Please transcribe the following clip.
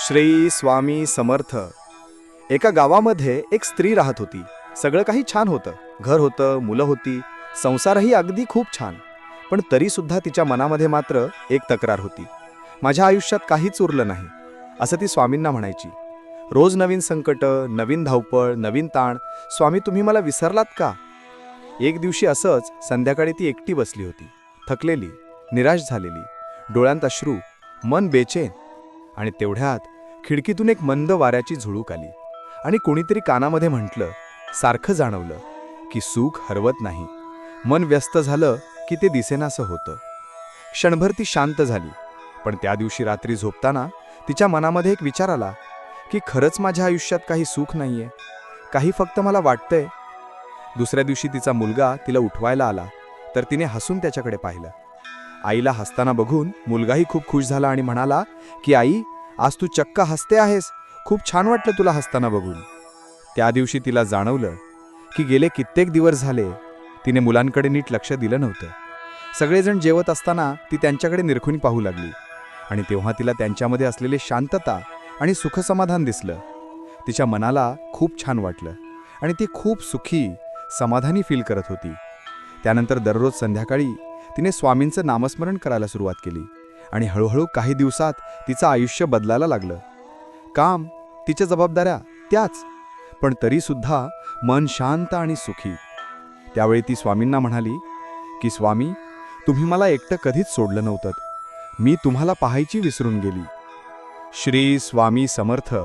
श्री स्वामी समर्थ. एका गावामध्ये एक स्त्री राहत होती. सगळं काही छान होतं. घर होतं, मुलं होती, संसारही अगदी खूप छान. पण तरी सुद्धा तिच्या मनामध्ये मात्र एक तक्रार होती. माझ्या आयुष्यात काहीच उरलं नाही, असं ती स्वामींना म्हणायची. रोज नवीन संकट, नवीन धावपळ, नवीन ताण. स्वामी, तुम्ही मला विसरलात का? एक दिवशी असंच संध्याकाळी ती एकटी बसली होती, थकलेली, निराश झालेली, डोळ्यांत अश्रू, मन बेचैन. आणि तेवढ्यात खिडकीतून एक मंद वाऱ्याची झुळूक आली आणि कोणीतरी कानामध्ये म्हटलं. सारखं जाणवलं की सुख हरवत नाही, मन व्यस्त झालं की ते दिसेनासं होतं. क्षणभर ती शांत झाली. पण त्या दिवशी रात्री झोपताना तिच्या मनामध्ये एक विचार आला की खरंच माझ्या आयुष्यात काही सुख नाहीये, काही फक्त मला वाटतंय. दुसऱ्या दिवशी तिचा मुलगा तिला उठवायला आला तर तिने हसून त्याच्याकडे पाहिलं. आईला हसताना बघून मुलगाही खूप खुश झाला आणि म्हणाला की आई, आज तू चक्क हसते आहेस, खूप छान वाटलं तुला हसताना बघून. त्या दिवशी तिला जाणवलं की गेले कित्येक दिवस झाले तिने मुलांकडे नीट लक्ष दिलं नव्हतं. सगळेजण जेवत असताना ती त्यांच्याकडे निरखून पाहू लागली आणि तेव्हा तिला त्यांच्यामध्ये असलेले शांतता आणि सुखसमाधान दिसलं. तिच्या मनाला खूप छान वाटलं आणि ती खूप सुखी, समाधानी फील करत होती. त्यानंतर दररोज संध्याकाळी तिने स्वामींचं नामस्मरण करायला सुरुवात केली आणि हळूहळू काही दिवसात तिचं आयुष्य बदलायला लागलं. काम, तिच्या जबाबदाऱ्या त्याच, पण तरीसुद्धा मन शांत आणि सुखी. त्यावेळी ती स्वामींना म्हणाली की स्वामी, तुम्ही मला एकटं कधीच सोडलं नव्हतं, मी तुम्हाला पाहायची विसरून गेली. श्री स्वामी समर्थ.